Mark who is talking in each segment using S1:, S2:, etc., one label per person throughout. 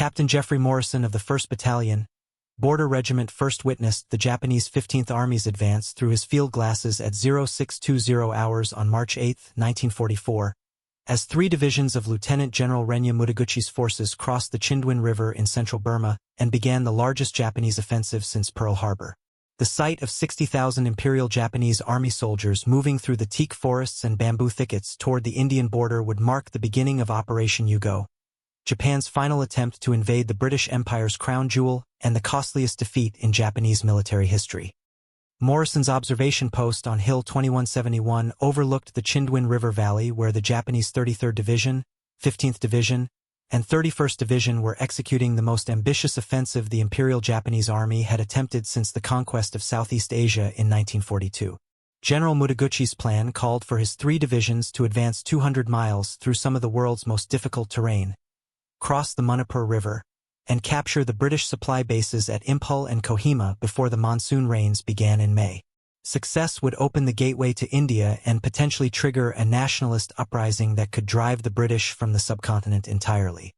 S1: Captain Geoffrey Morrison of the 1st Battalion, Border Regiment first witnessed the Japanese 15th Army's advance through his field glasses at 0620 hours on March 8, 1944, as 3 divisions of Lieutenant General Renya Mutaguchi's forces crossed the Chindwin River in central Burma and began the largest Japanese offensive since Pearl Harbor. The sight of 60,000 Imperial Japanese Army soldiers moving through the teak forests and bamboo thickets toward the Indian border would mark the beginning of Operation Yugo, Japan's final attempt to invade the British Empire's crown jewel and the costliest defeat in Japanese military history. Morrison's observation post on Hill 2171 overlooked the Chindwin River Valley where the Japanese 33rd Division, 15th Division, and 31st Division were executing the most ambitious offensive the Imperial Japanese Army had attempted since the conquest of Southeast Asia in 1942. General Mutaguchi's plan called for his 3 divisions to advance 200 miles through some of the world's most difficult terrain, cross the Manipur River, and capture the British supply bases at Imphal and Kohima before the monsoon rains began in May. Success would open the gateway to India and potentially trigger a nationalist uprising that could drive the British from the subcontinent entirely.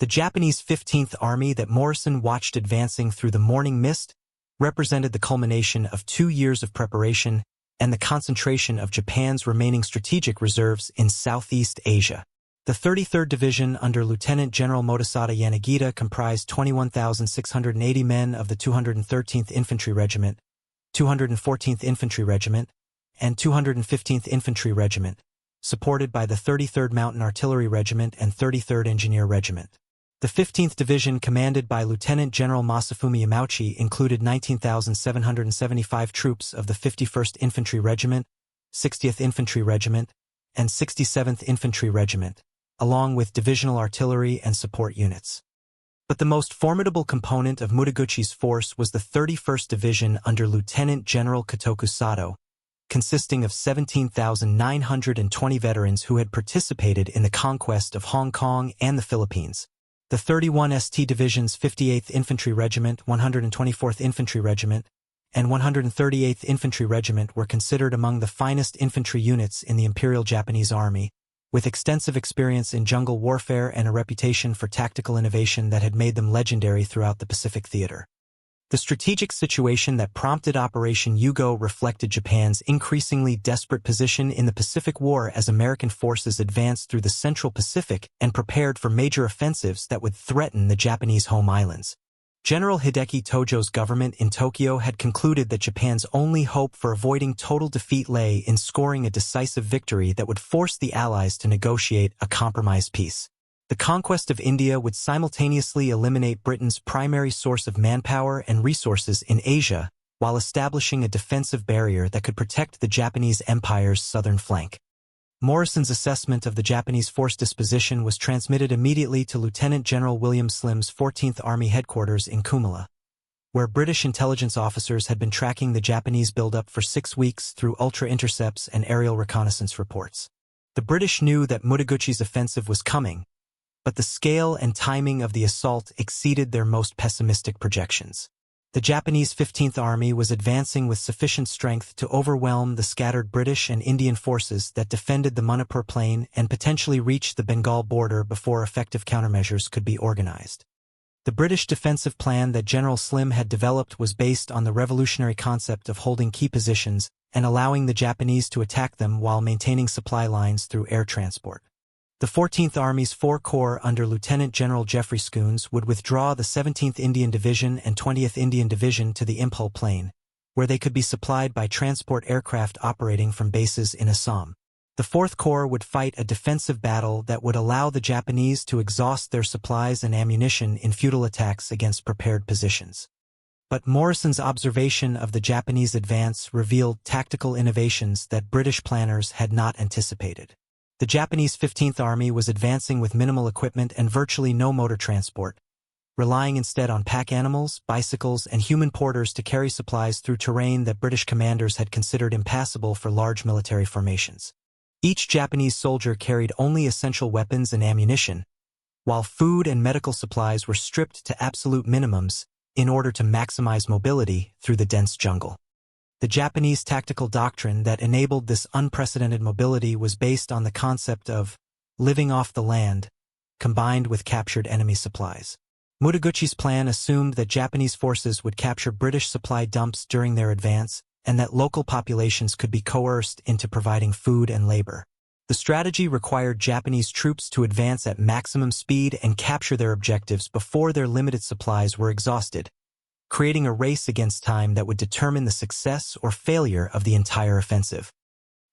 S1: The Japanese 15th Army that Morrison watched advancing through the morning mist represented the culmination of 2 years of preparation and the concentration of Japan's remaining strategic reserves in Southeast Asia. The 33rd Division under Lieutenant General Motosada Yanagita comprised 21,680 men of the 213th Infantry Regiment, 214th Infantry Regiment, and 215th Infantry Regiment, supported by the 33rd Mountain Artillery Regiment and 33rd Engineer Regiment. The 15th Division, commanded by Lieutenant General Masafumi Yamauchi, included 19,775 troops of the 51st Infantry Regiment, 60th Infantry Regiment, and 67th Infantry Regiment, along with divisional artillery and support units. But the most formidable component of Mutaguchi's force was the 31st Division under Lieutenant General Kotoku Sato, consisting of 17,920 veterans who had participated in the conquest of Hong Kong and the Philippines. The 31st Division's 58th Infantry Regiment, 124th Infantry Regiment, and 138th Infantry Regiment were considered among the finest infantry units in the Imperial Japanese Army, with extensive experience in jungle warfare and a reputation for tactical innovation that had made them legendary throughout the Pacific theater. The strategic situation that prompted Operation Yugo reflected Japan's increasingly desperate position in the Pacific War as American forces advanced through the Central Pacific and prepared for major offensives that would threaten the Japanese home islands. General Hideki Tojo's government in Tokyo had concluded that Japan's only hope for avoiding total defeat lay in scoring a decisive victory that would force the Allies to negotiate a compromise peace. The conquest of India would simultaneously eliminate Britain's primary source of manpower and resources in Asia, while establishing a defensive barrier that could protect the Japanese Empire's southern flank. Morrison's assessment of the Japanese force disposition was transmitted immediately to Lieutenant General William Slim's 14th Army headquarters in Kumala, where British intelligence officers had been tracking the Japanese buildup for 6 weeks through ultra-intercepts and aerial reconnaissance reports. The British knew that Mutaguchi's offensive was coming, but the scale and timing of the assault exceeded their most pessimistic projections. The Japanese 15th Army was advancing with sufficient strength to overwhelm the scattered British and Indian forces that defended the Manipur Plain and potentially reach the Bengal border before effective countermeasures could be organized. The British defensive plan that General Slim had developed was based on the revolutionary concept of holding key positions and allowing the Japanese to attack them while maintaining supply lines through air transport. The 14th Army's 4 Corps under Lieutenant General Geoffrey Morrison would withdraw the 17th Indian Division and 20th Indian Division to the Imphal Plain, where they could be supplied by transport aircraft operating from bases in Assam. The 4th Corps would fight a defensive battle that would allow the Japanese to exhaust their supplies and ammunition in futile attacks against prepared positions. But Morrison's observation of the Japanese advance revealed tactical innovations that British planners had not anticipated. The Japanese 15th Army was advancing with minimal equipment and virtually no motor transport, relying instead on pack animals, bicycles, and human porters to carry supplies through terrain that British commanders had considered impassable for large military formations. Each Japanese soldier carried only essential weapons and ammunition, while food and medical supplies were stripped to absolute minimums in order to maximize mobility through the dense jungle. The Japanese tactical doctrine that enabled this unprecedented mobility was based on the concept of living off the land, combined with captured enemy supplies. Mutaguchi's plan assumed that Japanese forces would capture British supply dumps during their advance, and that local populations could be coerced into providing food and labor. The strategy required Japanese troops to advance at maximum speed and capture their objectives before their limited supplies were exhausted, creating a race against time that would determine the success or failure of the entire offensive.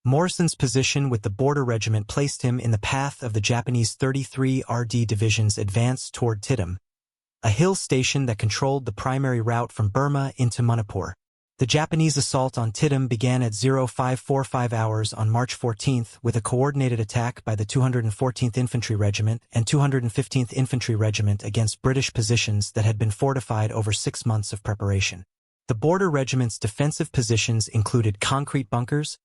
S1: Morrison's position with the Border Regiment placed him in the path of the Japanese 33 RD Division's advance toward Tidum, a hill station that controlled the primary route from Burma into Manipur. The Japanese assault on Tidum began at 0545 hours on March 14th with a coordinated attack by the 214th Infantry Regiment and 215th Infantry Regiment against British positions that had been fortified over 6 months of preparation. The Border Regiment's defensive positions included concrete bunkers,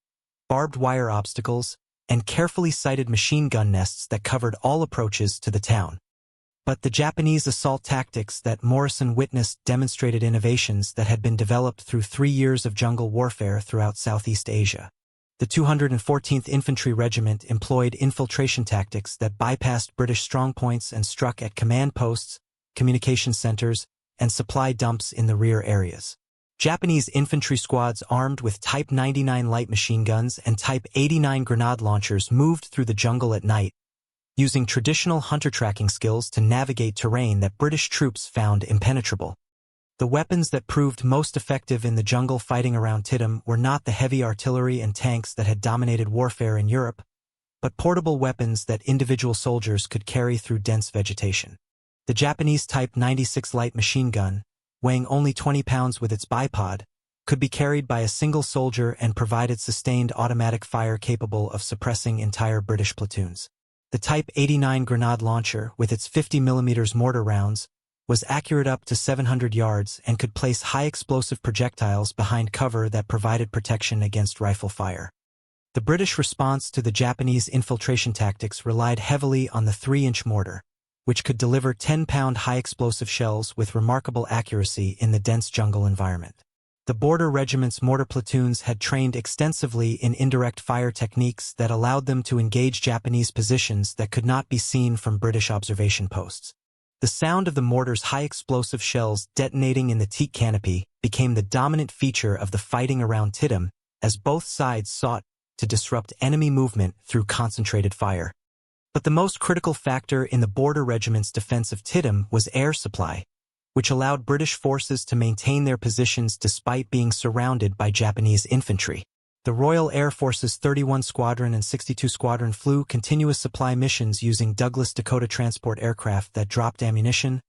S1: barbed wire obstacles, and carefully sited machine gun nests that covered all approaches to the town. But the Japanese assault tactics that Morrison witnessed demonstrated innovations that had been developed through 3 years of jungle warfare throughout Southeast Asia. The 214th Infantry Regiment employed infiltration tactics that bypassed British strongpoints and struck at command posts, communication centers, and supply dumps in the rear areas. Japanese infantry squads armed with Type 99 light machine guns and Type 89 grenade launchers moved through the jungle at night, using traditional hunter tracking skills to navigate terrain that British troops found impenetrable. The weapons that proved most effective in the jungle fighting around Tidum were not the heavy artillery and tanks that had dominated warfare in Europe, but portable weapons that individual soldiers could carry through dense vegetation. The Japanese Type 96 light machine gun, weighing only 20 pounds with its bipod, could be carried by a single soldier and provided sustained automatic fire capable of suppressing entire British platoons. The Type 89 grenade launcher, with its 50mm mortar rounds, was accurate up to 700 yards and could place high-explosive projectiles behind cover that provided protection against rifle fire. The British response to the Japanese infiltration tactics relied heavily on the 3-inch mortar, which could deliver 10-pound high-explosive shells with remarkable accuracy in the dense jungle environment. The Border Regiment's mortar platoons had trained extensively in indirect fire techniques that allowed them to engage Japanese positions that could not be seen from British observation posts. The sound of the mortar's high-explosive shells detonating in the teak canopy became the dominant feature of the fighting around Tidum, as both sides sought to disrupt enemy movement through concentrated fire. But the most critical factor in the Border Regiment's defense of Tidum was air supply, which allowed British forces to maintain their positions despite being surrounded by Japanese infantry. The Royal Air Force's 31 Squadron and 62 Squadron flew continuous supply missions using Douglas Dakota transport aircraft that dropped ammunition,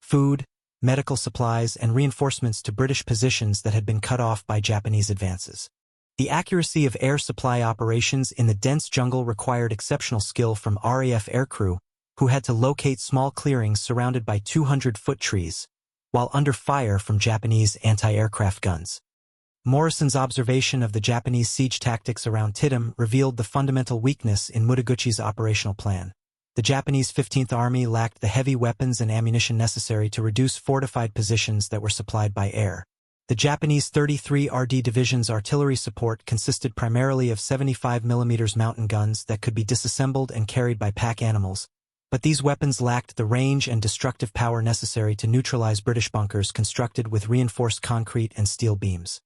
S1: food, medical supplies, and reinforcements to British positions that had been cut off by Japanese advances. The accuracy of air supply operations in the dense jungle required exceptional skill from RAF aircrew, who had to locate small clearings surrounded by 200-foot trees, while under fire from Japanese anti-aircraft guns. Morrison's observation of the Japanese siege tactics around Tidum revealed the fundamental weakness in Mutaguchi's operational plan. The Japanese 15th Army lacked the heavy weapons and ammunition necessary to reduce fortified positions that were supplied by air. The Japanese 33 RD Division's artillery support consisted primarily of 75mm mountain guns that could be disassembled and carried by pack animals, but these weapons lacked the range and destructive power necessary to neutralize British bunkers constructed with reinforced concrete and steel beams.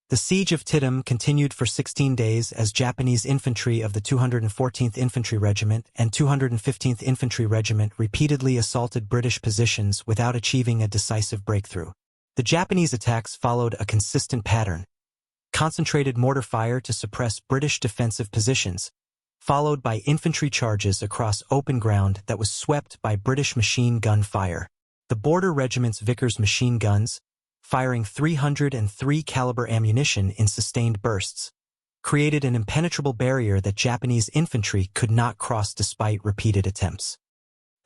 S1: The siege of Tidum continued for 16 days as Japanese infantry of the 214th Infantry Regiment and 215th Infantry Regiment repeatedly assaulted British positions without achieving a decisive breakthrough. The Japanese attacks followed a consistent pattern: concentrated mortar fire to suppress British defensive positions, followed by infantry charges across open ground that was swept by British machine gun fire. The Border Regiment's Vickers machine guns, firing 303 caliber ammunition in sustained bursts, created an impenetrable barrier that Japanese infantry could not cross despite repeated attempts.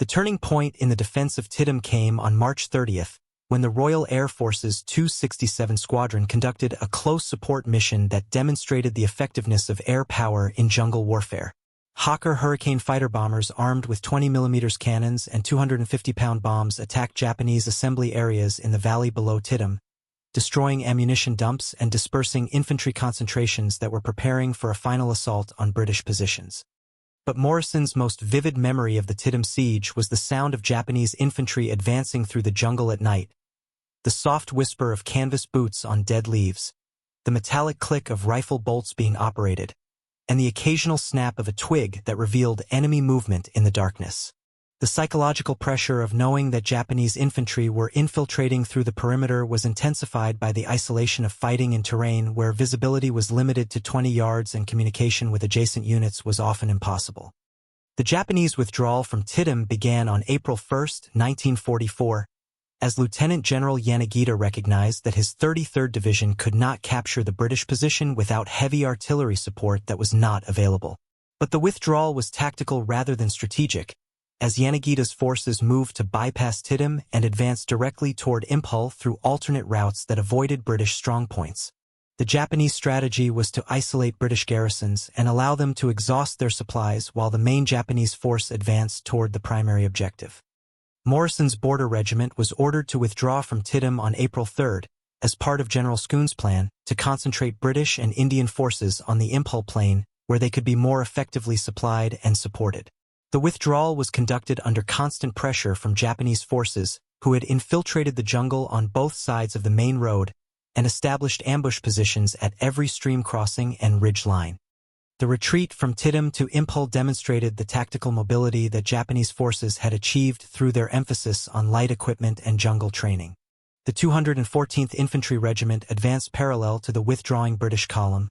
S1: The turning point in the defense of Tidum came on March 30th, when the Royal Air Force's 267 Squadron conducted a close support mission that demonstrated the effectiveness of air power in jungle warfare. Hawker Hurricane fighter bombers armed with 20mm cannons and 250-pound bombs attacked Japanese assembly areas in the valley below Tidum, destroying ammunition dumps and dispersing infantry concentrations that were preparing for a final assault on British positions. But Morrison's most vivid memory of the Tidum siege was the sound of Japanese infantry advancing through the jungle at night, the soft whisper of canvas boots on dead leaves, the metallic click of rifle bolts being operated, and the occasional snap of a twig that revealed enemy movement in the darkness. The psychological pressure of knowing that Japanese infantry were infiltrating through the perimeter was intensified by the isolation of fighting in terrain where visibility was limited to 20 yards and communication with adjacent units was often impossible. The Japanese withdrawal from Tidum began on April 1, 1944, as Lieutenant General Yanagita recognized that his 33rd Division could not capture the British position without heavy artillery support that was not available. But the withdrawal was tactical rather than strategic, as Yanagita's forces moved to bypass Tidum and advance directly toward Imphal through alternate routes that avoided British strongpoints. The Japanese strategy was to isolate British garrisons and allow them to exhaust their supplies while the main Japanese force advanced toward the primary objective. Morrison's border regiment was ordered to withdraw from Tidum on April 3, as part of General Schoon's plan to concentrate British and Indian forces on the Imphal plain where they could be more effectively supplied and supported. The withdrawal was conducted under constant pressure from Japanese forces who had infiltrated the jungle on both sides of the main road and established ambush positions at every stream crossing and ridge line. The retreat from Tidum to Imphal demonstrated the tactical mobility that Japanese forces had achieved through their emphasis on light equipment and jungle training. The 214th Infantry Regiment advanced parallel to the withdrawing British column,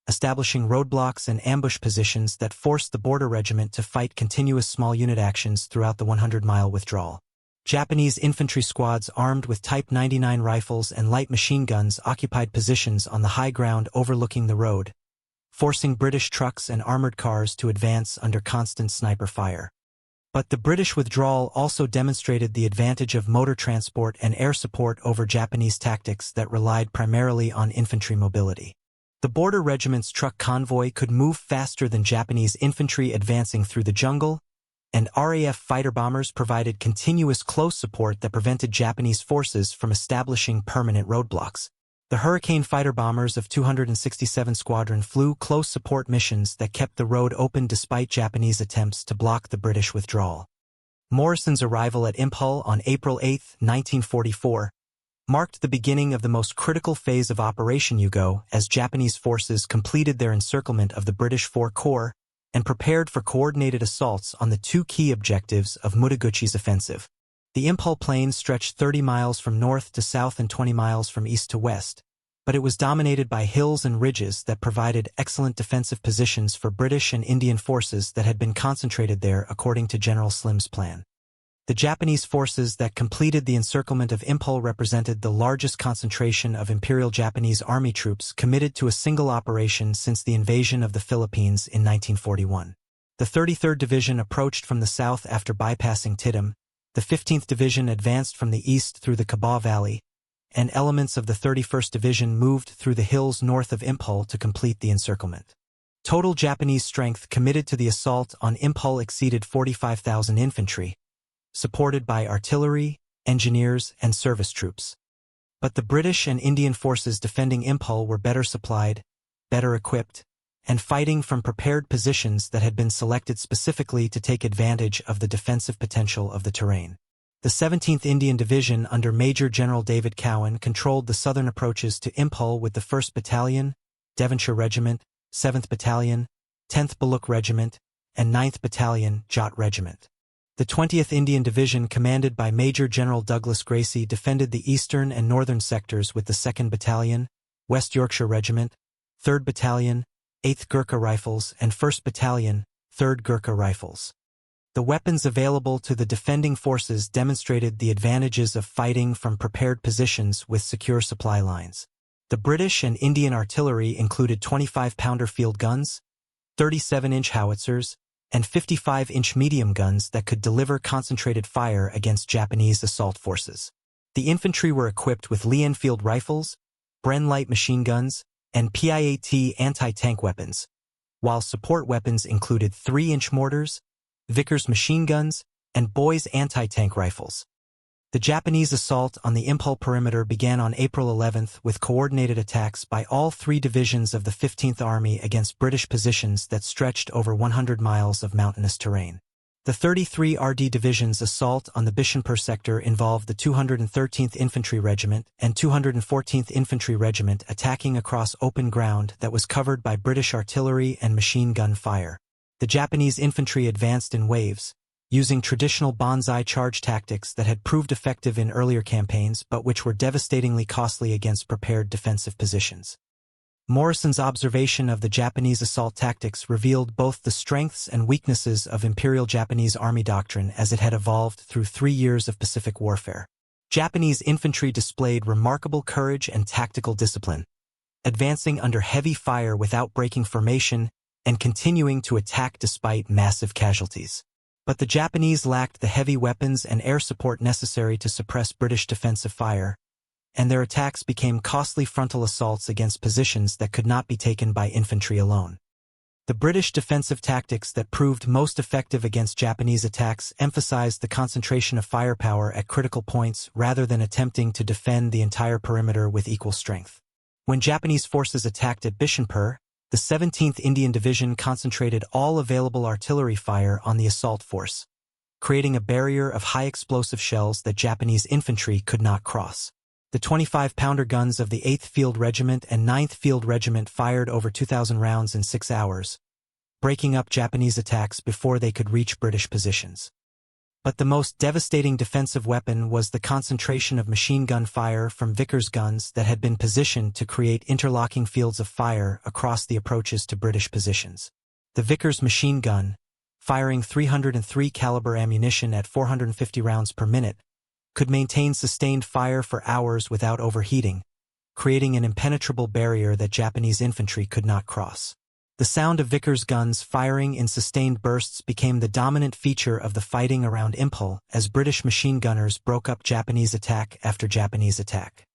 S1: establishing roadblocks and ambush positions that forced the border regiment to fight continuous small unit actions throughout the 100-mile withdrawal. Japanese infantry squads armed with Type 99 rifles and light machine guns occupied positions on the high ground overlooking the road, forcing British trucks and armored cars to advance under constant sniper fire. But the British withdrawal also demonstrated the advantage of motor transport and air support over Japanese tactics that relied primarily on infantry mobility. The border regiment's truck convoy could move faster than Japanese infantry advancing through the jungle, and RAF fighter bombers provided continuous close support that prevented Japanese forces from establishing permanent roadblocks. The Hurricane fighter bombers of 267 Squadron flew close support missions that kept the road open despite Japanese attempts to block the British withdrawal. Morrison's arrival at Imphal on April 8, 1944, marked the beginning of the most critical phase of Operation Yugo as Japanese forces completed their encirclement of the British Four Corps and prepared for coordinated assaults on the two key objectives of Mutaguchi's offensive. The Imphal plain stretched 30 miles from north to south and 20 miles from east to west, but it was dominated by hills and ridges that provided excellent defensive positions for British and Indian forces that had been concentrated there according to General Slim's plan. The Japanese forces that completed the encirclement of Imphal represented the largest concentration of Imperial Japanese Army troops committed to a single operation since the invasion of the Philippines in 1941. The 33rd Division approached from the south after bypassing Tidum, the 15th Division advanced from the east through the Kabaw Valley, and elements of the 31st Division moved through the hills north of Imphal to complete the encirclement. Total Japanese strength committed to the assault on Imphal exceeded 45,000 infantry, supported by artillery, engineers, and service troops. But the British and Indian forces defending Imphal were better supplied, better equipped, and fighting from prepared positions that had been selected specifically to take advantage of the defensive potential of the terrain. The 17th Indian Division under Major General David Cowan controlled the southern approaches to Imphal with the 1st Battalion, Devonshire Regiment, 7th Battalion, 10th Bullock Regiment, and 9th Battalion, Jat Regiment. The 20th Indian Division commanded by Major General Douglas Gracie defended the eastern and northern sectors with the 2nd Battalion, West Yorkshire Regiment, 3rd Battalion, 8th Gurkha Rifles, and 1st Battalion, 3rd Gurkha Rifles. The weapons available to the defending forces demonstrated the advantages of fighting from prepared positions with secure supply lines. The British and Indian artillery included 25-pounder field guns, 37-inch howitzers, and 55-inch medium guns that could deliver concentrated fire against Japanese assault forces. The infantry were equipped with Lee Enfield rifles, Bren light machine guns, and PIAT anti-tank weapons, while support weapons included 3-inch mortars, Vickers machine guns, and Boys anti-tank rifles. The Japanese assault on the Imphal perimeter began on April 11 with coordinated attacks by all three divisions of the 15th Army against British positions that stretched over 100 miles of mountainous terrain. The 33 RD Division's assault on the Bishanpur sector involved the 213th Infantry Regiment and 214th Infantry Regiment attacking across open ground that was covered by British artillery and machine gun fire. The Japanese infantry advanced in waves, using traditional banzai charge tactics that had proved effective in earlier campaigns but which were devastatingly costly against prepared defensive positions. Morrison's observation of the Japanese assault tactics revealed both the strengths and weaknesses of Imperial Japanese Army doctrine as it had evolved through 3 years of Pacific warfare. Japanese infantry displayed remarkable courage and tactical discipline, advancing under heavy fire without breaking formation and continuing to attack despite massive casualties. But the Japanese lacked the heavy weapons and air support necessary to suppress British defensive fire, and their attacks became costly frontal assaults against positions that could not be taken by infantry alone. The British defensive tactics that proved most effective against Japanese attacks emphasized the concentration of firepower at critical points rather than attempting to defend the entire perimeter with equal strength. When Japanese forces attacked at Bishanpur, the 17th Indian Division concentrated all available artillery fire on the assault force, creating a barrier of high-explosive shells that Japanese infantry could not cross. The 25-pounder guns of the 8th Field Regiment and 9th Field Regiment fired over 2,000 rounds in 6 hours, breaking up Japanese attacks before they could reach British positions. But the most devastating defensive weapon was the concentration of machine gun fire from Vickers guns that had been positioned to create interlocking fields of fire across the approaches to British positions. The Vickers machine gun, firing 303 caliber ammunition at 450 rounds per minute, could maintain sustained fire for hours without overheating, creating an impenetrable barrier that Japanese infantry could not cross. The sound of Vickers guns firing in sustained bursts became the dominant feature of the fighting around Imphal as British machine gunners broke up Japanese attack after Japanese attack.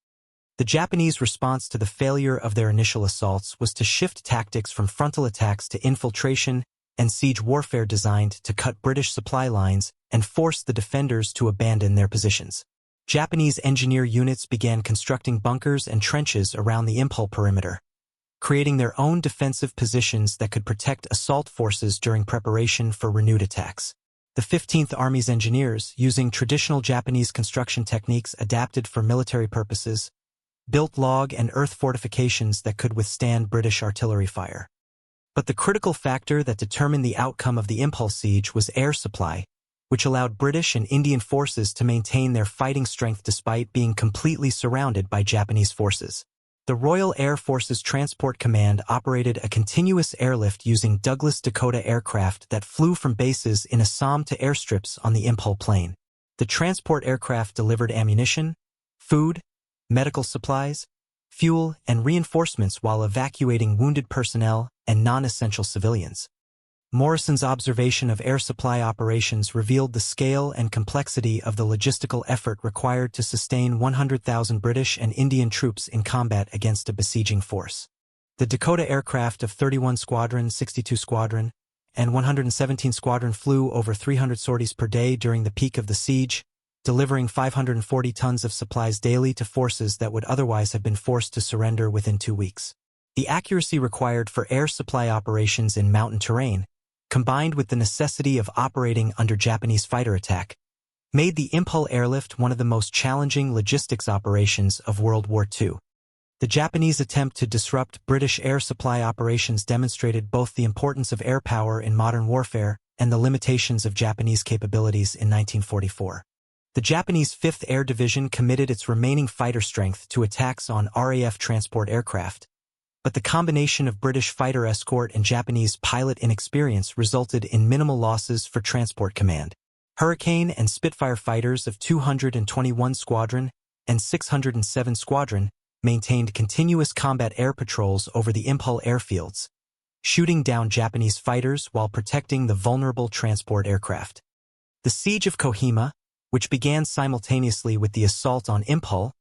S1: The Japanese response to the failure of their initial assaults was to shift tactics from frontal attacks to infiltration and siege warfare designed to cut British supply lines and force the defenders to abandon their positions. Japanese engineer units began constructing bunkers and trenches around the Imphal perimeter, creating their own defensive positions that could protect assault forces during preparation for renewed attacks. The 15th Army's engineers, using traditional Japanese construction techniques adapted for military purposes, built log and earth fortifications that could withstand British artillery fire. But the critical factor that determined the outcome of the Imphal siege was air supply, which allowed British and Indian forces to maintain their fighting strength despite being completely surrounded by Japanese forces. The Royal Air Force's Transport Command operated a continuous airlift using Douglas Dakota aircraft that flew from bases in Assam to airstrips on the Imphal plain. The transport aircraft delivered ammunition, food, medical supplies, fuel, and reinforcements while evacuating wounded personnel and non-essential civilians. Morrison's observation of air supply operations revealed the scale and complexity of the logistical effort required to sustain 100,000 British and Indian troops in combat against a besieging force. The Dakota aircraft of 31 Squadron, 62 Squadron, and 117 Squadron flew over 300 sorties per day during the peak of the siege, delivering 540 tons of supplies daily to forces that would otherwise have been forced to surrender within 2 weeks. The accuracy required for air supply operations in mountain terrain, combined with the necessity of operating under Japanese fighter attack, made the Imphal airlift one of the most challenging logistics operations of World War II. The Japanese attempt to disrupt British air supply operations demonstrated both the importance of air power in modern warfare and the limitations of Japanese capabilities in 1944. The Japanese 5th Air Division committed its remaining fighter strength to attacks on RAF transport aircraft, but the combination of British fighter escort and Japanese pilot inexperience resulted in minimal losses for Transport Command. Hurricane and Spitfire fighters of 221 Squadron and 607 Squadron maintained continuous combat air patrols over the Imphal airfields, shooting down Japanese fighters while protecting the vulnerable transport aircraft. The Siege of Kohima, which began simultaneously with the assault on Imphal,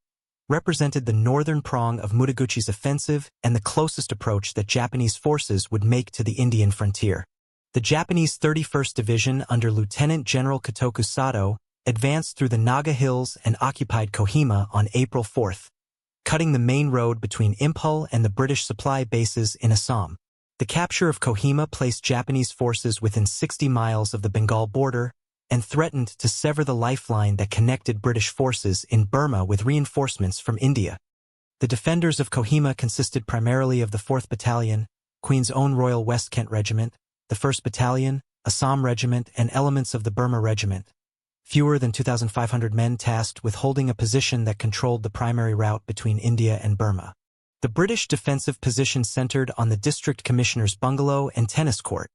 S1: represented the northern prong of Mutaguchi's offensive and the closest approach that Japanese forces would make to the Indian frontier. The Japanese 31st Division under Lieutenant General Kotoku Sato advanced through the Naga Hills and occupied Kohima on April 4, cutting the main road between Imphal and the British supply bases in Assam. The capture of Kohima placed Japanese forces within 60 miles of the Bengal border and threatened to sever the lifeline that connected British forces in Burma with reinforcements from India. The defenders of Kohima consisted primarily of the 4th Battalion, Queen's Own Royal West Kent Regiment, the 1st Battalion, Assam Regiment, and elements of the Burma Regiment. Fewer than 2,500 men tasked with holding a position that controlled the primary route between India and Burma. The British defensive position centered on the district commissioner's bungalow and tennis court,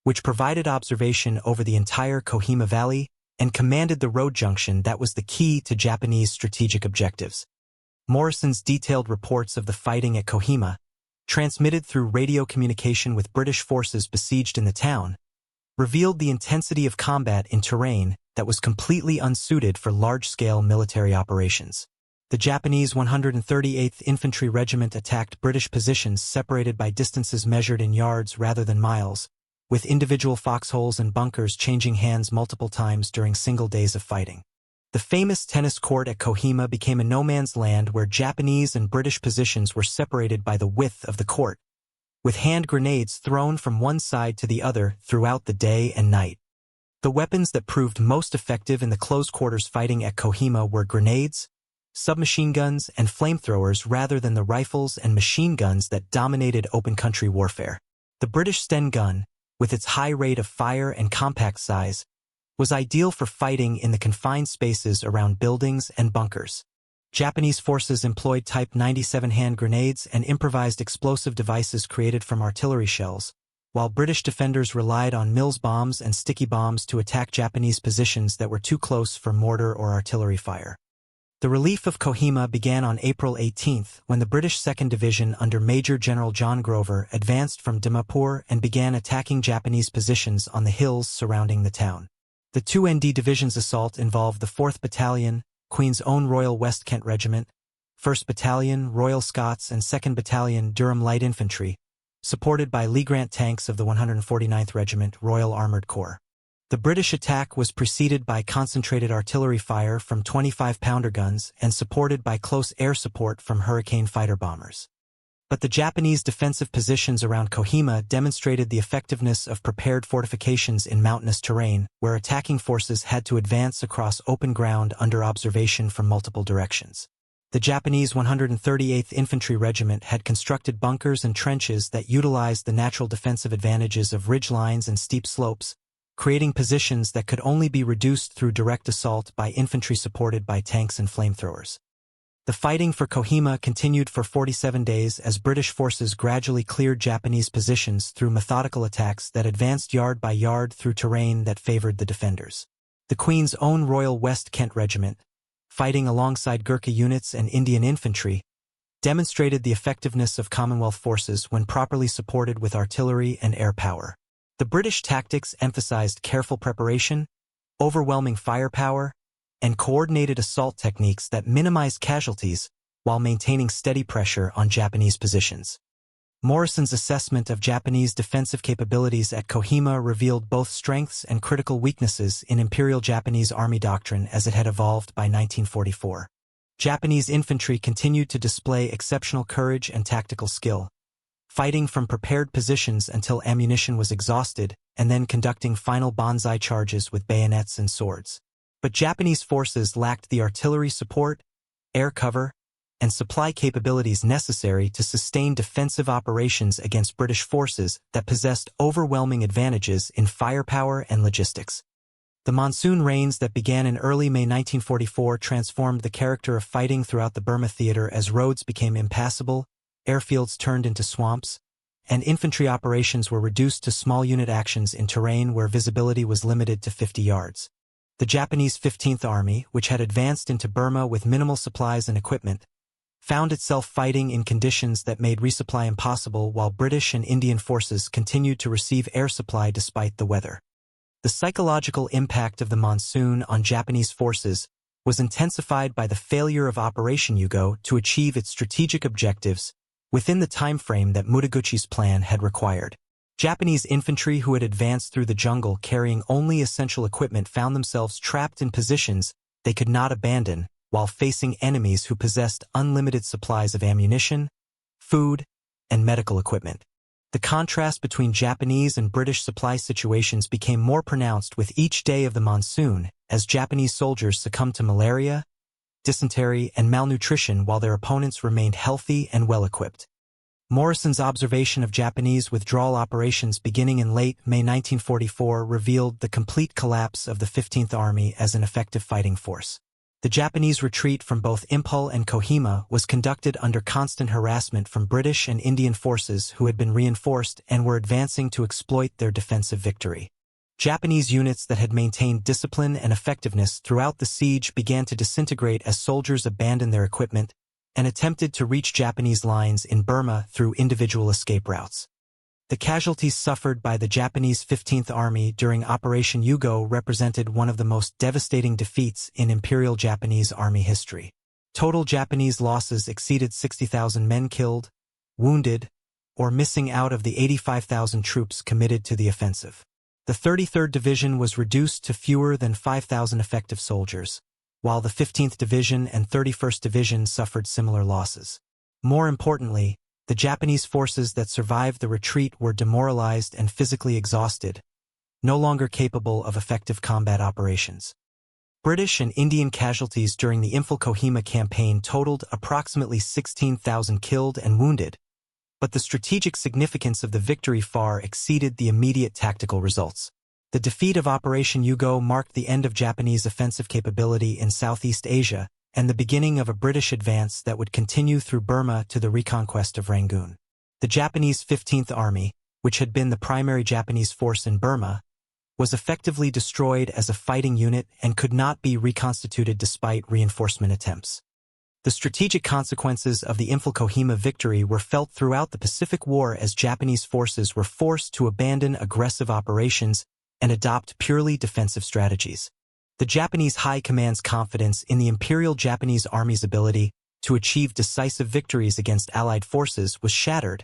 S1: which provided observation over the entire Kohima Valley and commanded the road junction that was the key to Japanese strategic objectives. Morrison's detailed reports of the fighting at Kohima, transmitted through radio communication with British forces besieged in the town, revealed the intensity of combat in terrain that was completely unsuited for large-scale military operations. The Japanese 138th Infantry Regiment attacked British positions separated by distances measured in yards rather than miles, with individual foxholes and bunkers changing hands multiple times during single days of fighting. The famous tennis court at Kohima became a no-man's land where Japanese and British positions were separated by the width of the court, with hand grenades thrown from one side to the other throughout the day and night. The weapons that proved most effective in the close-quarters fighting at Kohima were grenades, submachine guns, and flamethrowers rather than the rifles and machine guns that dominated open-country warfare. The British Sten gun, with its high rate of fire and compact size, was ideal for fighting in the confined spaces around buildings and bunkers. Japanese forces employed Type 97 hand grenades and improvised explosive devices created from artillery shells, while British defenders relied on Mills bombs and sticky bombs to attack Japanese positions that were too close for mortar or artillery fire. The relief of Kohima began on April 18 when the British 2nd Division under Major General John Grover advanced from Dimapur and began attacking Japanese positions on the hills surrounding the town. The 2ND Division's assault involved the 4th Battalion, Queen's Own Royal West Kent Regiment, 1st Battalion, Royal Scots, and 2nd Battalion, Durham Light Infantry, supported by Lee Grant tanks of the 149th Regiment, Royal Armoured Corps. The British attack was preceded by concentrated artillery fire from 25-pounder guns and supported by close air support from Hurricane fighter bombers. But the Japanese defensive positions around Kohima demonstrated the effectiveness of prepared fortifications in mountainous terrain, where attacking forces had to advance across open ground under observation from multiple directions. The Japanese 138th Infantry Regiment had constructed bunkers and trenches that utilized the natural defensive advantages of ridge lines and steep slopes, creating positions that could only be reduced through direct assault by infantry supported by tanks and flamethrowers. The fighting for Kohima continued for 47 days as British forces gradually cleared Japanese positions through methodical attacks that advanced yard by yard through terrain that favored the defenders. The Queen's Own Royal West Kent Regiment, fighting alongside Gurkha units and Indian infantry, demonstrated the effectiveness of Commonwealth forces when properly supported with artillery and air power. The British tactics emphasized careful preparation, overwhelming firepower, and coordinated assault techniques that minimized casualties while maintaining steady pressure on Japanese positions. Morrison's assessment of Japanese defensive capabilities at Kohima revealed both strengths and critical weaknesses in Imperial Japanese Army doctrine as it had evolved by 1944. Japanese infantry continued to display exceptional courage and tactical skill, fighting from prepared positions until ammunition was exhausted and then conducting final banzai charges with bayonets and swords. But Japanese forces lacked the artillery support, air cover, and supply capabilities necessary to sustain defensive operations against British forces that possessed overwhelming advantages in firepower and logistics. The monsoon rains that began in early May 1944 transformed the character of fighting throughout the Burma theater as roads became impassable, airfields turned into swamps, and infantry operations were reduced to small unit actions in terrain where visibility was limited to 50 yards. The Japanese 15th Army, which had advanced into Burma with minimal supplies and equipment, found itself fighting in conditions that made resupply impossible while British and Indian forces continued to receive air supply despite the weather. The psychological impact of the monsoon on Japanese forces was intensified by the failure of Operation Yugo to achieve its strategic objectives within the time frame that Mutaguchi's plan had required. Japanese infantry who had advanced through the jungle carrying only essential equipment found themselves trapped in positions they could not abandon while facing enemies who possessed unlimited supplies of ammunition, food, and medical equipment. The contrast between Japanese and British supply situations became more pronounced with each day of the monsoon as Japanese soldiers succumbed to malaria, dysentery, and malnutrition while their opponents remained healthy and well-equipped. Morrison's observation of Japanese withdrawal operations beginning in late May 1944 revealed the complete collapse of the 15th Army as an effective fighting force. The Japanese retreat from both Imphal and Kohima was conducted under constant harassment from British and Indian forces who had been reinforced and were advancing to exploit their defensive victory. Japanese units that had maintained discipline and effectiveness throughout the siege began to disintegrate as soldiers abandoned their equipment and attempted to reach Japanese lines in Burma through individual escape routes. The casualties suffered by the Japanese 15th Army during Operation Yugo represented one of the most devastating defeats in Imperial Japanese Army history. Total Japanese losses exceeded 60,000 men killed, wounded, or missing out of the 85,000 troops committed to the offensive. The 33rd Division was reduced to fewer than 5,000 effective soldiers, while the 15th Division and 31st Division suffered similar losses. More importantly, the Japanese forces that survived the retreat were demoralized and physically exhausted, no longer capable of effective combat operations. British and Indian casualties during the Imphal-Kohima campaign totaled approximately 16,000 killed and wounded, but the strategic significance of the victory far exceeded the immediate tactical results. The defeat of Operation Yugo marked the end of Japanese offensive capability in Southeast Asia and the beginning of a British advance that would continue through Burma to the reconquest of Rangoon. The Japanese 15th Army, which had been the primary Japanese force in Burma, was effectively destroyed as a fighting unit and could not be reconstituted despite reinforcement attempts. The strategic consequences of the Imphal-Kohima victory were felt throughout the Pacific War as Japanese forces were forced to abandon aggressive operations and adopt purely defensive strategies. The Japanese High Command's confidence in the Imperial Japanese Army's ability to achieve decisive victories against Allied forces was shattered,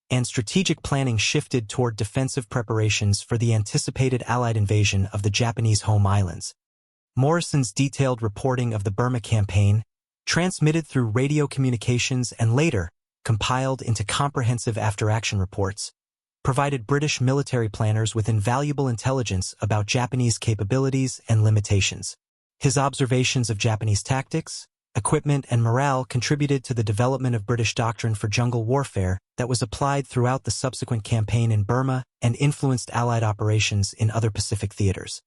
S1: and strategic planning shifted toward defensive preparations for the anticipated Allied invasion of the Japanese home islands. Morrison's detailed reporting of the Burma campaign, transmitted through radio communications and later compiled into comprehensive after-action reports, provided British military planners with invaluable intelligence about Japanese capabilities and limitations. His observations of Japanese tactics, equipment, and morale contributed to the development of British doctrine for jungle warfare that was applied throughout the subsequent campaign in Burma and influenced Allied operations in other Pacific theaters.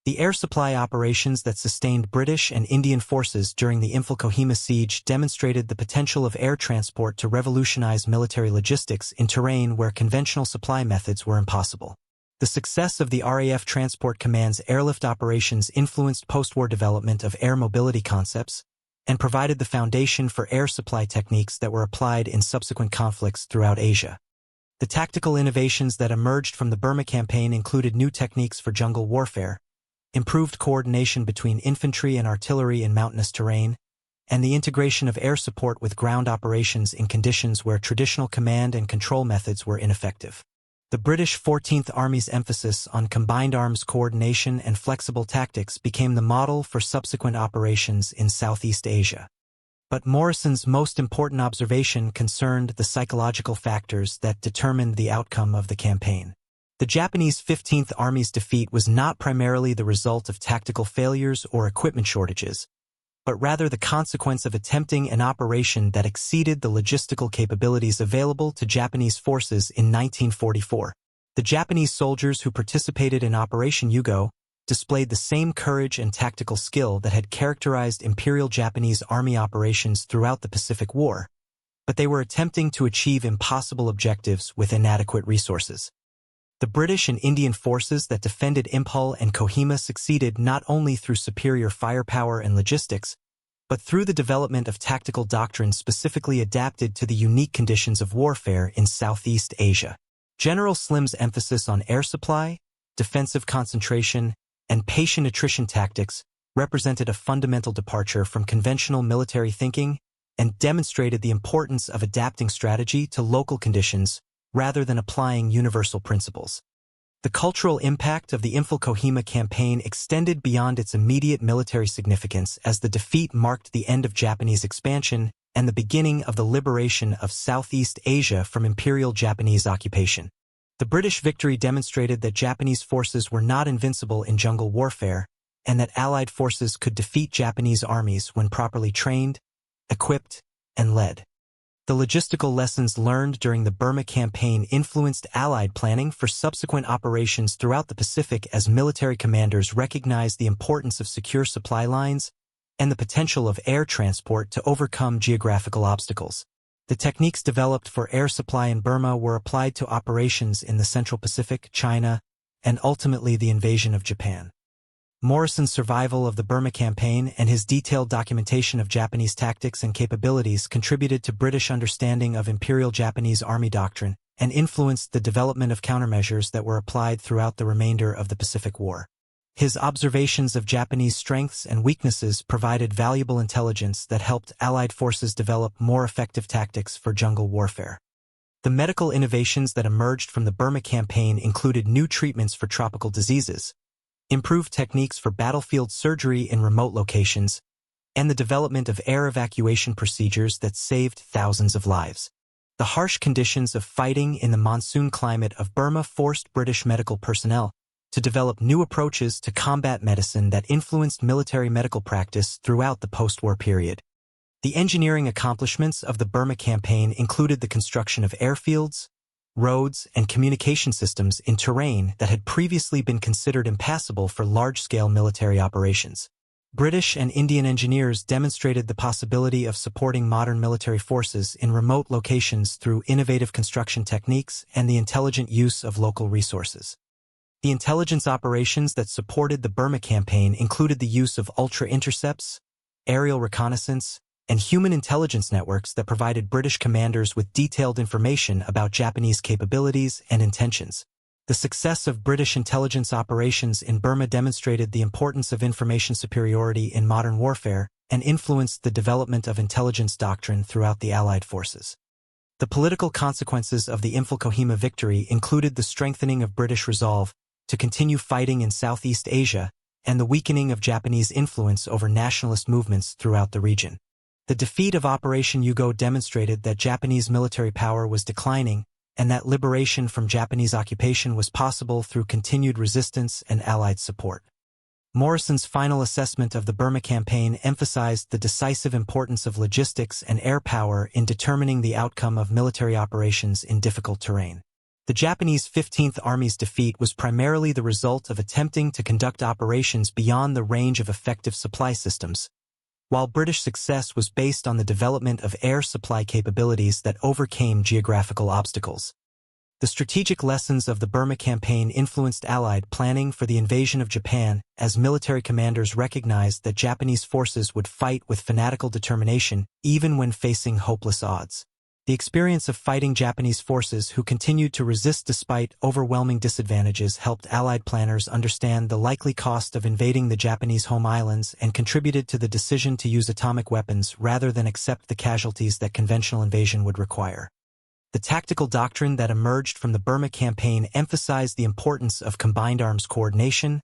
S1: The air supply operations that sustained British and Indian forces during the Imphal-Kohima siege demonstrated the potential of air transport to revolutionize military logistics in terrain where conventional supply methods were impossible. The success of the RAF Transport Command's airlift operations influenced post-war development of air mobility concepts and provided the foundation for air supply techniques that were applied in subsequent conflicts throughout Asia. The tactical innovations that emerged from the Burma campaign included new techniques for jungle warfare, improved coordination between infantry and artillery in mountainous terrain, and the integration of air support with ground operations in conditions where traditional command and control methods were ineffective. The British 14th Army's emphasis on combined arms coordination and flexible tactics became the model for subsequent operations in Southeast Asia. But Morrison's most important observation concerned the psychological factors that determined the outcome of the campaign. The Japanese 15th Army's defeat was not primarily the result of tactical failures or equipment shortages, but rather the consequence of attempting an operation that exceeded the logistical capabilities available to Japanese forces in 1944. The Japanese soldiers who participated in Operation Yugo displayed the same courage and tactical skill that had characterized Imperial Japanese Army operations throughout the Pacific War, but they were attempting to achieve impossible objectives with inadequate resources. The British and Indian forces that defended Imphal and Kohima succeeded not only through superior firepower and logistics, but through the development of tactical doctrines specifically adapted to the unique conditions of warfare in Southeast Asia. General Slim's emphasis on air supply, defensive concentration, and patient attrition tactics represented a fundamental departure from conventional military thinking and demonstrated the importance of adapting strategy to local conditions rather than applying universal principles. The cultural impact of the Imphal Kohima campaign extended beyond its immediate military significance as the defeat marked the end of Japanese expansion and the beginning of the liberation of Southeast Asia from Imperial Japanese occupation. The British victory demonstrated that Japanese forces were not invincible in jungle warfare and that Allied forces could defeat Japanese armies when properly trained, equipped, and led. The logistical lessons learned during the Burma campaign influenced Allied planning for subsequent operations throughout the Pacific as military commanders recognized the importance of secure supply lines and the potential of air transport to overcome geographical obstacles. The techniques developed for air supply in Burma were applied to operations in the Central Pacific, China, and ultimately the invasion of Japan. Morrison's survival of the Burma campaign and his detailed documentation of Japanese tactics and capabilities contributed to British understanding of Imperial Japanese Army doctrine and influenced the development of countermeasures that were applied throughout the remainder of the Pacific War. His observations of Japanese strengths and weaknesses provided valuable intelligence that helped Allied forces develop more effective tactics for jungle warfare. The medical innovations that emerged from the Burma campaign included new treatments for tropical diseases, improved techniques for battlefield surgery in remote locations, and the development of air evacuation procedures that saved thousands of lives. The harsh conditions of fighting in the monsoon climate of Burma forced British medical personnel to develop new approaches to combat medicine that influenced military medical practice throughout the post-war period. The engineering accomplishments of the Burma campaign included the construction of airfields, roads, and communication systems in terrain that had previously been considered impassable for large-scale military operations. British and Indian engineers demonstrated the possibility of supporting modern military forces in remote locations through innovative construction techniques and the intelligent use of local resources. The intelligence operations that supported the Burma campaign included the use of ultra-intercepts, aerial reconnaissance, and human intelligence networks that provided British commanders with detailed information about Japanese capabilities and intentions. The success of British intelligence operations in Burma demonstrated the importance of information superiority in modern warfare and influenced the development of intelligence doctrine throughout the Allied forces. The political consequences of the Imphal Kohima victory included the strengthening of British resolve to continue fighting in Southeast Asia and the weakening of Japanese influence over nationalist movements throughout the region. The defeat of Operation Yugo demonstrated that Japanese military power was declining and that liberation from Japanese occupation was possible through continued resistance and Allied support. Morrison's final assessment of the Burma campaign emphasized the decisive importance of logistics and air power in determining the outcome of military operations in difficult terrain. The Japanese 15th Army's defeat was primarily the result of attempting to conduct operations beyond the range of effective supply systems, while British success was based on the development of air supply capabilities that overcame geographical obstacles. The strategic lessons of the Burma campaign influenced Allied planning for the invasion of Japan as military commanders recognized that Japanese forces would fight with fanatical determination even when facing hopeless odds. The experience of fighting Japanese forces who continued to resist despite overwhelming disadvantages helped Allied planners understand the likely cost of invading the Japanese home islands and contributed to the decision to use atomic weapons rather than accept the casualties that conventional invasion would require. The tactical doctrine that emerged from the Burma campaign emphasized the importance of combined arms coordination,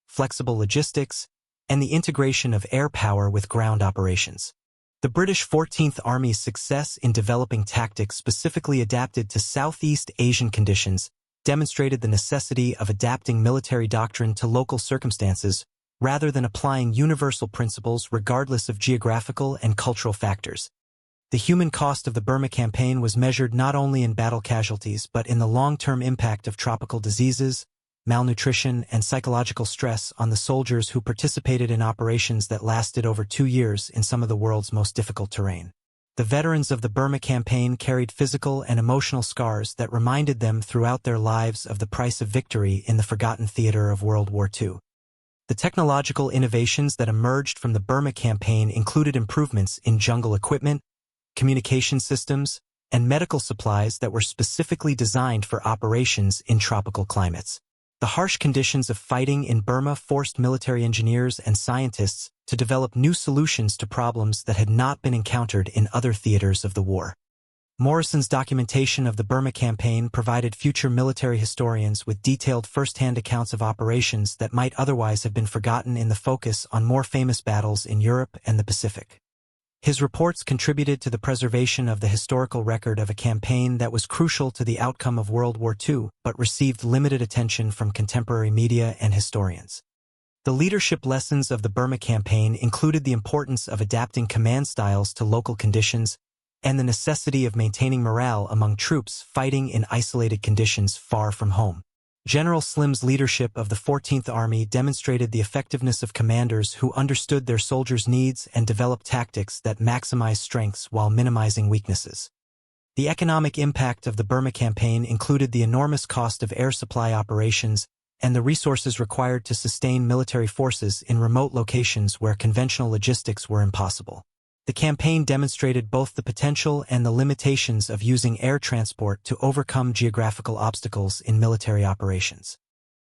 S1: flexible logistics, and the integration of air power with ground operations. The British 14th Army's success in developing tactics specifically adapted to Southeast Asian conditions demonstrated the necessity of adapting military doctrine to local circumstances rather than applying universal principles regardless of geographical and cultural factors. The human cost of the Burma campaign was measured not only in battle casualties but in the long-term impact of tropical diseases, malnutrition, and psychological stress on the soldiers who participated in operations that lasted over 2 years in some of the world's most difficult terrain. The veterans of the Burma campaign carried physical and emotional scars that reminded them throughout their lives of the price of victory in the forgotten theater of World War II. The technological innovations that emerged from the Burma campaign included improvements in jungle equipment, communication systems, and medical supplies that were specifically designed for operations in tropical climates. The harsh conditions of fighting in Burma forced military engineers and scientists to develop new solutions to problems that had not been encountered in other theaters of the war. Morrison's documentation of the Burma campaign provided future military historians with detailed first-hand accounts of operations that might otherwise have been forgotten in the focus on more famous battles in Europe and the Pacific. His reports contributed to the preservation of the historical record of a campaign that was crucial to the outcome of World War II, but received limited attention from contemporary media and historians. The leadership lessons of the Burma campaign included the importance of adapting command styles to local conditions and the necessity of maintaining morale among troops fighting in isolated conditions far from home. General Slim's leadership of the 14th Army demonstrated the effectiveness of commanders who understood their soldiers' needs and developed tactics that maximize strengths while minimizing weaknesses. The economic impact of the Burma campaign included the enormous cost of air supply operations and the resources required to sustain military forces in remote locations where conventional logistics were impossible. The campaign demonstrated both the potential and the limitations of using air transport to overcome geographical obstacles in military operations.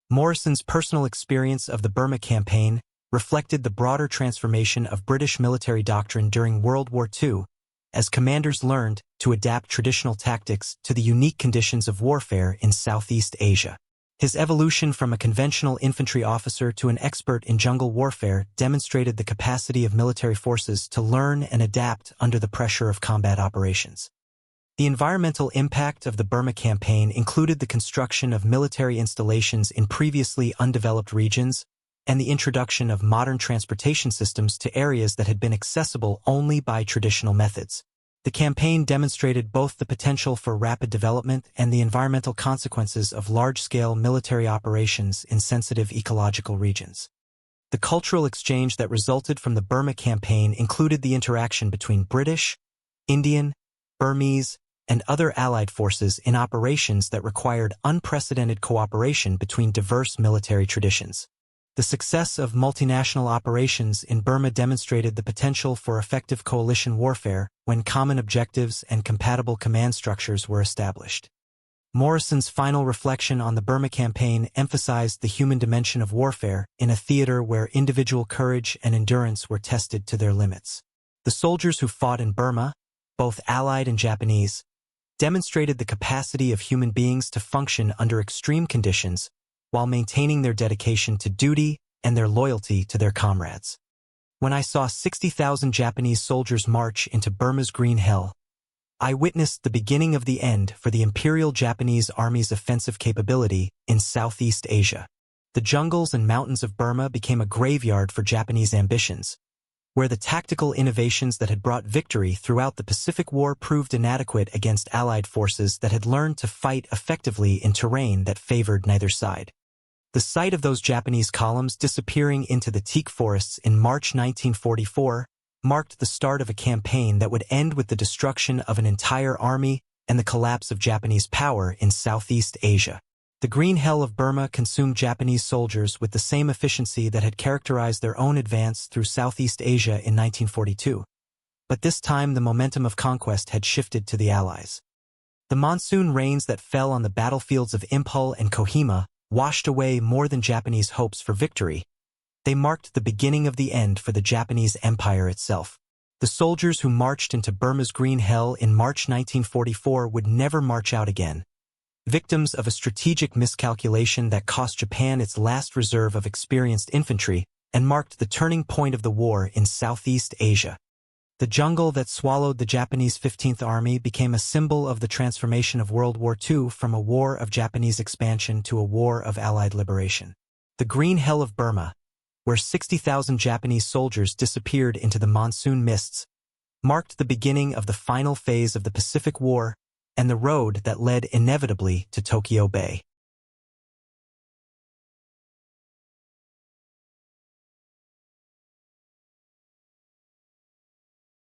S1: Morrison's personal experience of the Burma campaign reflected the broader transformation of British military doctrine during World War II, as commanders learned to adapt traditional tactics to the unique conditions of warfare in Southeast Asia. His evolution from a conventional infantry officer to an expert in jungle warfare demonstrated the capacity of military forces to learn and adapt under the pressure of combat operations. The environmental impact of the Burma campaign included the construction of military installations in previously undeveloped regions and the introduction of modern transportation systems to areas that had been accessible only by traditional methods. The campaign demonstrated both the potential for rapid development and the environmental consequences of large-scale military operations in sensitive ecological regions. The cultural exchange that resulted from the Burma campaign included the interaction between British, Indian, Burmese, and other allied forces in operations that required unprecedented cooperation between diverse military traditions. The success of multinational operations in Burma demonstrated the potential for effective coalition warfare when common objectives and compatible command structures were established. Morrison's final reflection on the Burma campaign emphasized the human dimension of warfare in a theater where individual courage and endurance were tested to their limits. The soldiers who fought in Burma, both Allied and Japanese, demonstrated the capacity of human beings to function under extreme conditions while maintaining their dedication to duty and their loyalty to their comrades. When I saw 60,000 Japanese soldiers march into Burma's Green Hell, I witnessed the beginning of the end for the Imperial Japanese Army's offensive capability in Southeast Asia. The jungles and mountains of Burma became a graveyard for Japanese ambitions, where the tactical innovations that had brought victory throughout the Pacific War proved inadequate against Allied forces that had learned to fight effectively in terrain that favored neither side. The sight of those Japanese columns disappearing into the teak forests in March 1944 marked the start of a campaign that would end with the destruction of an entire army and the collapse of Japanese power in Southeast Asia. The Green Hell of Burma consumed Japanese soldiers with the same efficiency that had characterized their own advance through Southeast Asia in 1942. But this time the momentum of conquest had shifted to the Allies. The monsoon rains that fell on the battlefields of Imphal and Kohima washed away more than Japanese hopes for victory. They marked the beginning of the end for the Japanese Empire itself. The soldiers who marched into Burma's Green Hell in March 1944 would never march out again, victims of a strategic miscalculation that cost Japan its last reserve of experienced infantry and marked the turning point of the war in Southeast Asia. The jungle that swallowed the Japanese 15th Army became a symbol of the transformation of World War II from a war of Japanese expansion to a war of Allied liberation. The Green Hell of Burma, where 60,000 Japanese soldiers disappeared into the monsoon mists, marked the beginning of the final phase of the Pacific War and the road that led inevitably to Tokyo Bay.